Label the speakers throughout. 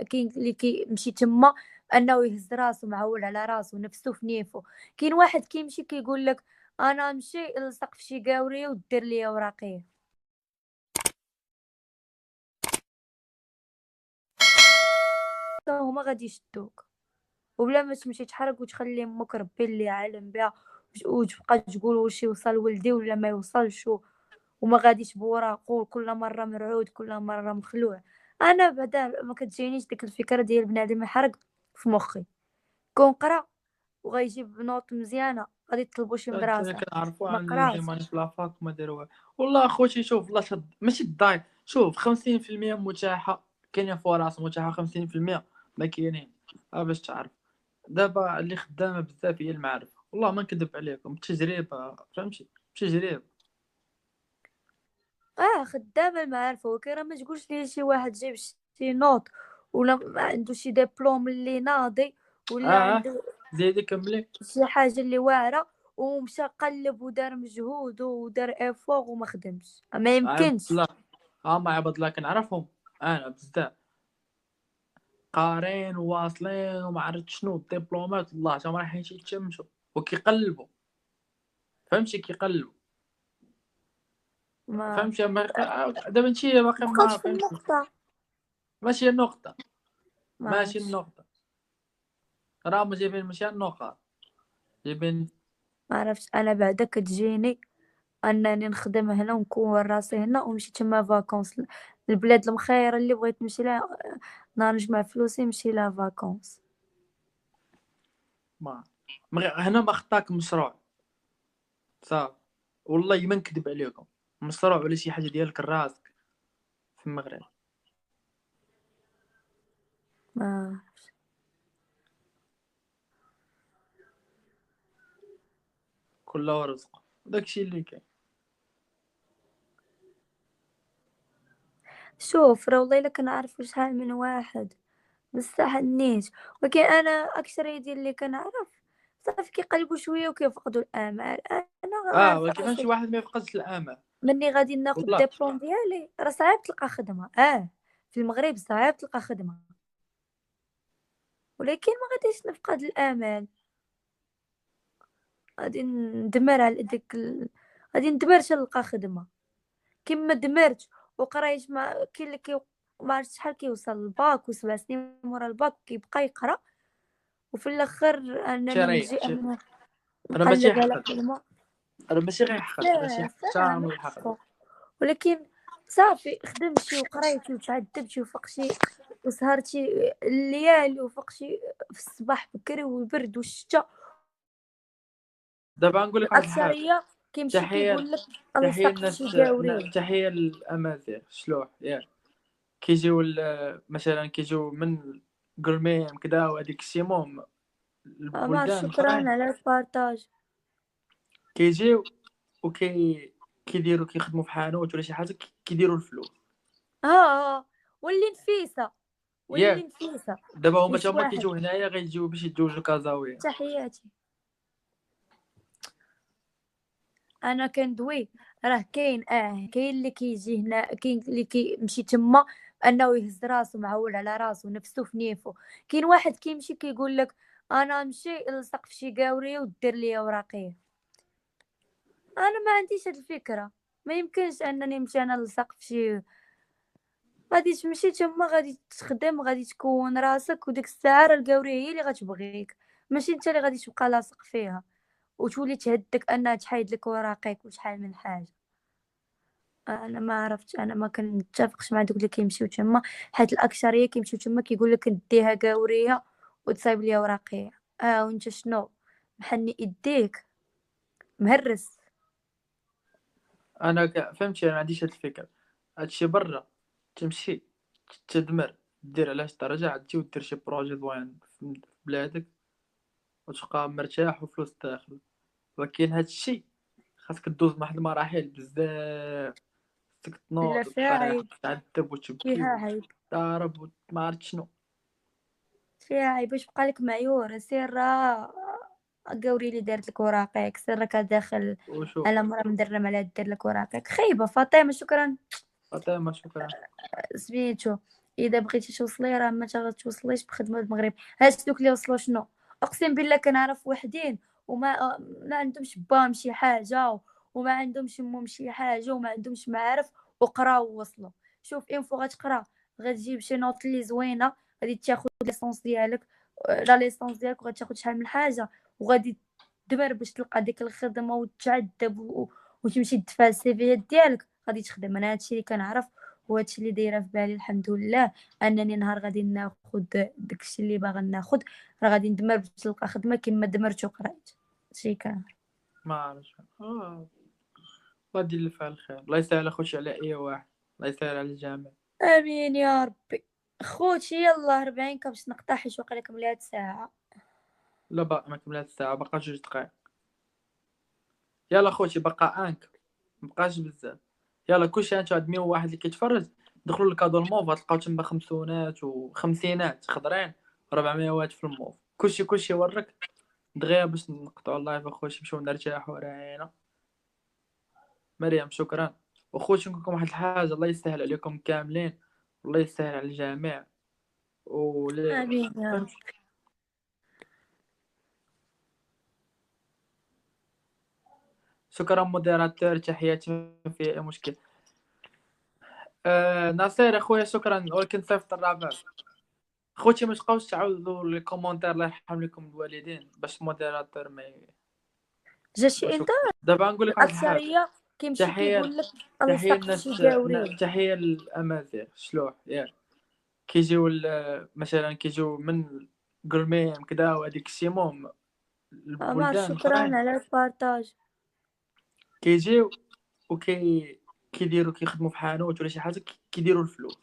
Speaker 1: كاين اللي كيمشي تما انه يهز راسو معول على راسو نفسو في نيفو. كاين واحد كيمشي كيقول لك انا نمشي نلصق في شي قاوريه ودير لي اوراقيه. هما غادي يشدوك وبلا ما تمشي تحرك وتخلي امك ربي اللي عالم بها وتبقى تقول واش يوصل ولدي ولا ما يوصلش وما غاديش بوراقو كل مره مرعود كل مره مخلوع. انا بعدا ما كتجينيش ديك الفكره ديال بنادم يحرق في مخي. كون قرا وغيجيب نوط مزيانه غادي يطلبوا شي
Speaker 2: انا
Speaker 1: مدرسه
Speaker 2: كنعرفوا
Speaker 1: ما
Speaker 2: عن اللي
Speaker 1: قراش.
Speaker 2: ماني في لافاك وما داروها. والله اخوتي شوف والله ماشي الضاي. شوف 50% متاحه، كاينين فرص متاحه 50% ما كاينين. باش تعرف دابا اللي خدامه بزاف هي المعرفه. والله ما نكذب عليكم، التجربه فهمتي، التجربه.
Speaker 1: خدامه المعرفه ولكن راه ما تقولش لي شي واحد جايب شي نوط ولا ما عنده شي دبلوم اللي ناضي ولا
Speaker 2: اه
Speaker 1: عنده
Speaker 2: زيدي كملي.
Speaker 1: شي حاجه اللي واعره ومشى قلب ودار مجهود ودار افور وما خدمش ما
Speaker 2: عبد
Speaker 1: يمكنش.
Speaker 2: الله، ما عبد الله كنعرفهم انا بزاف، قارين وواصلين وما عرفت شنو الدبلومات، الله تا رايحين يتشمشوا وكيقلبوا. فهمتي كيقلبوا.
Speaker 1: ما
Speaker 2: فهمتي دابا انتي باقي
Speaker 1: بقاش
Speaker 2: ما
Speaker 1: في
Speaker 2: فهمتي.
Speaker 1: النقطه.
Speaker 2: ماشي النقطة،
Speaker 1: ما
Speaker 2: ماشي
Speaker 1: عرفتش
Speaker 2: النقطة. راهم جايبين ماشي النقط، جايبين.
Speaker 1: ما عرفتش انا بعدا كتجيني انني نخدم هنا ونكون راسي هنا ونمشي تما فاكونس البلاد المخيره اللي بغيت نمشي لها نهار نجمع فلوسي نمشي لها فاكونس.
Speaker 2: هنا ما خطاك مشروع صافي. والله ما نكذب عليكم، مشروع ولا شي حاجة ديالك راسك في المغرب.
Speaker 1: ما
Speaker 2: كل ورزق داكشي اللي كاين.
Speaker 1: شوف راه والله الا كنعرف شحال من واحد بصح نيت ولكن انا اكثر ديال اللي كنعرف صافي كيقلبوا شويه وكيفقدوا الامل. انا عارفه
Speaker 2: ولكن فهمتي
Speaker 1: راسي
Speaker 2: واحد ما يفقدش الامل.
Speaker 1: مني غادي ناخذ
Speaker 2: والله
Speaker 1: الدبلوم ديالي راه صعيب تلقى خدمه. في المغرب صعيب تلقى خدمه ولكن ما غاديش نفقد الامل. غادي ندمر على غادي ندمر حتى نلقى خدمه كيما دمرت وقرايت ما كاين اللي ما عرفتش شحال كيوصل للباك و7 سنين مورا الباك كيبقى يقرا وفي الاخر انني
Speaker 2: تيريح
Speaker 1: ملجئه من
Speaker 2: انا ماشي
Speaker 1: نقلب على
Speaker 2: يحقد،
Speaker 1: خدمه.
Speaker 2: انا ماشي غيحقد، ماشي
Speaker 1: بزاف
Speaker 2: حتى من الحقد.
Speaker 1: نعرفو ولكن صافي خدمتي وقريتي وتعذبتي وفقتي وسهرتي الليالي وفقتي في الصباح بكري والبرد والشتا.
Speaker 2: دابا نقول لك واحد الحاجة.
Speaker 1: الاكثريه كيمشي
Speaker 2: تحية،
Speaker 1: كيقول لك
Speaker 2: تحية
Speaker 1: الصق في
Speaker 2: الناس،
Speaker 1: شي قاوريه.
Speaker 2: تحية للأمازيغ شلوح ياك. كيجيو مثلا كيجيو من قرميم كدا وهاديك الشي، المهم
Speaker 1: ما
Speaker 2: البلدان
Speaker 1: شكرا
Speaker 2: الاخرين
Speaker 1: على البارطاج.
Speaker 2: كيجيو كيديروا كيخدموا في حانوت ولا شي حاجه كيديروا الفلوس.
Speaker 1: ها واللي نفيسه واللي
Speaker 2: ياك
Speaker 1: نفيسه.
Speaker 2: دابا هما
Speaker 1: وشي
Speaker 2: تما
Speaker 1: واحد
Speaker 2: كيجيو هنايا غيجيو باش يتزوجوا كازاويه.
Speaker 1: تحياتي انا كندوي راه كاين كاين اللي كيجي هنا كاين اللي كيمشي تما انه يهز راسو معول على راسو نفسو في نيفو. كاين واحد كيمشي كيقول لك انا نمشي نلصق في شي قاوريه ودير لي اوراقيه. انا ما عنديش هاد الفكره. ما يمكنش انني نمشي انا نلصق في شي. غادي تمشي تما غادي تخدم غادي تكون راسك وديك الساعه راه القاوريه هي اللي غتبغيك ماشي انت اللي غادي تبقى لاصق فيها وتولي تهدك انها تحيد لك وراقيك وشحال من حاجه. انا ما عرفتش انا ما كنتفقش مع دوك اللي كيمشيو تما حيت الاكثريه كيمشيو تما كيقول لك نديها قاوريه وتصايب لي اوراقيه. وانت شنو محني يديك مهرس.
Speaker 2: انا فهمتي، انا ما عنديش هاد الفكره. هادشي برا تمشي تدمر دير علاش ترجع تجي ودير شي بروجي زوين في بلادك وتبقى مرتاح وفلوس داخل. ولكن هادشي خاصك دوز واحد المراحل بزاف، خاصك
Speaker 1: لا
Speaker 2: تنوض
Speaker 1: فيها
Speaker 2: وتطيح
Speaker 1: عيب.
Speaker 2: وتعذب وتبكي
Speaker 1: فيها عيب.
Speaker 2: وتضارب وما عرفت شنو.
Speaker 1: فيها عيب باش بقى لك معيور سير قوري لي دارت لك وراقيك سير راك داخل
Speaker 2: وشوف
Speaker 1: على مرا مدرم على دير لك وراقيك خايبه فاطمه شكرا.
Speaker 2: فاطمه شكرا.
Speaker 1: سميتو اذا بغيتي توصلي راه ما غتوصليش بخدمه المغرب. هاد دوك اللي وصلوا شنو، اقسم بالله كنعرف وحدين وما ما عندهمش باهم شي حاجه، وما عندهمش امهم شي حاجه، وما عندهمش معارف، وقراو ووصلوا. شوف اين فوا غتقرا غتجيب شي نوط اللي زوينه، غادي تاخذ ليسونس ديالك، لا ليسونس ديالك، وغادي تاخذ شحال من حاجه، وغادي تدبر باش تلقى ديك الخدمه وتعذب وتمشي تدفع السيفيات ديالك، غادي تخدم. انا هادشي اللي كنعرف وهادشي اللي دايره في بالي الحمد لله، انني نهار غادي ناخذ داكشي اللي باغا ناخذ راه غادي ندمر باش نلقى خدمه كما دمرت وقريت. شي كان.
Speaker 2: ما عرفتش الله يدير اللي فيها الخير. الله يسهل اخوتي على اي واحد، الله يسهل على الجميع.
Speaker 1: امين يا ربي. خوتي يلا 40 باش نقطع حيت واقيلا كملات ساعه.
Speaker 2: لا باقي ما كملات الساعه، باقا 2 دقائق. يلا خوتي باقا انك، مبقاش بزاف. يلا كلشي انتو هاد 101 اللي كيتفرج دخلوا للكادو الموف، غتلقاو تما خمسونات وخمسينات خضرين، 400 واحد في الموف. كلشي ورك دغيا باش نقطعوا اللايف اخوتي، نمشيو نرتاحوا راينا. مريم شكرا. وخوتي نقول لكم واحد الحاجه، الله يسهل عليكم كاملين، والله يسهل على الجميع.
Speaker 1: امين يا رب.
Speaker 2: فهمت. شكرا موديراتور، تحياتي ما في اي مشكل. ناصر اخويا شكرا، ولكن صيفط الرابع. خوتي ما تبقاوش تعاودوا لي كومونتير، الله يرحم لكم الوالدين، باش الموديراتور ما
Speaker 1: جا شي
Speaker 2: باش.
Speaker 1: انذار.
Speaker 2: دابا غنقول لك واحد الحاجه.
Speaker 1: الاكثريه كيمشي
Speaker 2: تحيه
Speaker 1: كيقول لك
Speaker 2: تحيه
Speaker 1: الصق في
Speaker 2: الناس،
Speaker 1: شي قاوري.
Speaker 2: تحيه للامازيغ شلوح ياك. كيجيو مثلا كيجيو من قرميم كدا وهاديك الشيموم،
Speaker 1: ماما
Speaker 2: البلدان
Speaker 1: شكرا
Speaker 2: الاخرين
Speaker 1: على البارطاج.
Speaker 2: كيجيو كيديروا كيخدموا في حانوت ولا شي حاجه، كيديروا الفلوس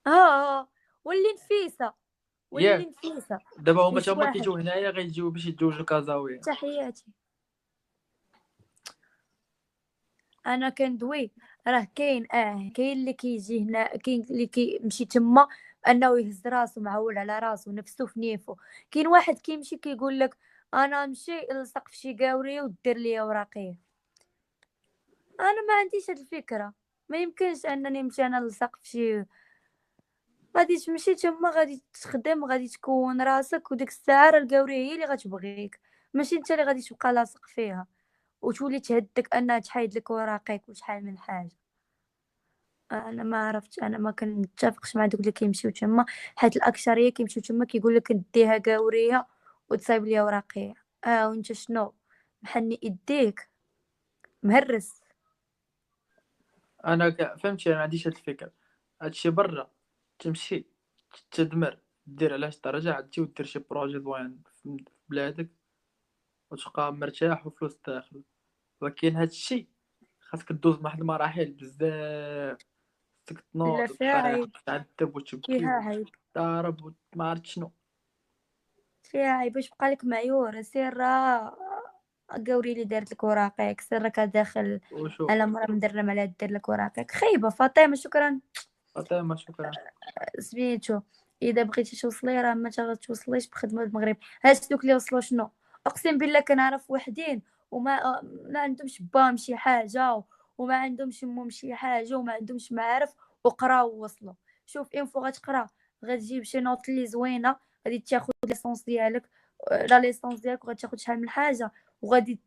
Speaker 1: اه واللي نفيسه، واللي
Speaker 2: ياك.
Speaker 1: نفيسه.
Speaker 2: دابا هما
Speaker 1: واش
Speaker 2: تما
Speaker 1: واحد.
Speaker 2: كيجيو هنايا غيجيو باش يتزوجوا كازاويه.
Speaker 1: تحياتي. انا كندوي راه كاين كاين اللي كيجي هنا، كاين اللي كيمشي تما انه يهز راسو معول على راسو نفسو في نيفو. كاين واحد كيمشي كيقول لك انا نمشي نلصق في شي قاوريه ودير لي اوراقيه. انا ما عنديش هاد الفكره، ما يمكنش انني نمشي انا نلصق في شي. غادي تمشي تما غادي تخدم، غادي تكون راسك، وديك الساعه راه القاوريه هي اللي غتبغيك، ماشي انت اللي غادي تبقى لاصق فيها وتولي تهدك انها تحيد لك وراقيك وشحال من حاجه. انا ما عرفتش، انا ما كنتفقش مع دوك اللي كيمشيو تما، حيت الاكثريه كيمشيو تما كيقول لك نديها قاوريه وتصايب لي اوراقيه. وانت شنو محني يديك مهرس.
Speaker 2: انا فهمتي، انا ما عنديش هاد الفكره. هادشي برا تمشي تدمر، دير علاش ترجع تجي ودير شي بروجي زوين في بلادك وتبقى مرتاح وفلوس داخل. ولكن هادشي خاصك دوز مع واحد المراحل بزاف، خاصك
Speaker 1: لا
Speaker 2: تنوض
Speaker 1: فيها
Speaker 2: وتطيح
Speaker 1: عيب،
Speaker 2: وتعذب وتبكي
Speaker 1: فيها عيب،
Speaker 2: وتضارب وما عرفت شنو.
Speaker 1: فيها عيب. باش بقالك معيور سير قوري لي دارت لك وراقيك، سيرك داخل
Speaker 2: وشوف.
Speaker 1: انا مرة مدرم على دير لك وراقيك. خايبه فاطمه شكرا.
Speaker 2: فاطمه شكرا.
Speaker 1: سميتو. اذا بغيتي توصلي راه ما غتوصليش بخدمه المغرب. هاد دوك اللي وصلوا شنو، اقسم بالله كنعرف وحدين وما ما عندهمش باهم شي حاجه، وما عندهمش امهم شي حاجه، وما عندهمش معارف، وقراو ووصلوا. شوف اين فوا غتقرا غتجيب شي نوط اللي زوينه، غادي تاخذ ليسونس ديالك، لا ليسونس ديالك، وغادي تاخذ شحال من حاجه، وغادي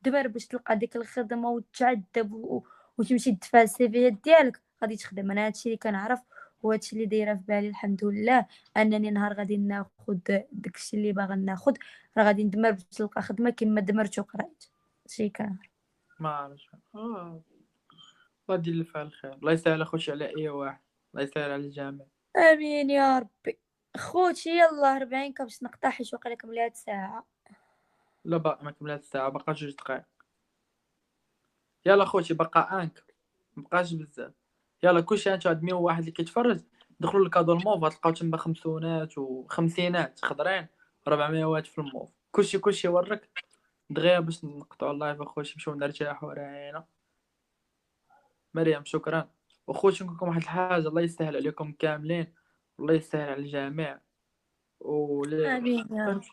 Speaker 1: تدبر باش تلقى ديك الخدمه وتعذب وتمشي تدفع السيفيات ديالك، غادي تخدم. انا هادشي اللي كنعرف وهادشي اللي دايره في بالي الحمد لله، انني نهار غادي ناخذ داكشي اللي باغا ناخذ راه غادي ندمر باش نلقى خدمه كما دمرت وقريت. شي كان.
Speaker 2: ما عرفتش الله يدير اللي فيها الخير. الله يسهل اخوتي على اي واحد، الله يسهل على الجميع.
Speaker 1: امين يا ربي. خوتي يلا 40 باش نقطع حيت واقيلا كملات ساعه.
Speaker 2: لا باقي ما كملات الساعه، باقا 2 دقائق. يلا خوتي باقا انك، مبقاش بزاف. يلا كلشي انتو هاد 101 اللي كيتفرج دخلوا للكادو الموف، غتلقاو تما خمسونات وخمسينات خضرين، 400 واحد في الموف. كلشي ورك دغيا باش نقطعوا اللايف اخوتي، نمشيو نرتاحوا راينا. مريم شكرا. وخوتي نقول لكم واحد الحاجه، الله يسهل عليكم كاملين، والله يسهل على الجميع.
Speaker 1: امين يا رب.
Speaker 2: فهمت.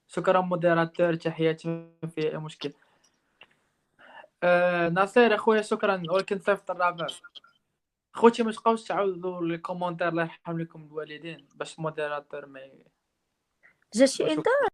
Speaker 2: شكرا موديراتور، تحياتي ما في اي مشكل. ناصر اخويا شكرا، ولكن صيفط الرابع. خوتي ما تبقاوش تعاودوا لي كومونتير، الله يرحم لكم الوالدين، باش الموديراتور ما
Speaker 1: جا شي
Speaker 2: ما
Speaker 1: انذار؟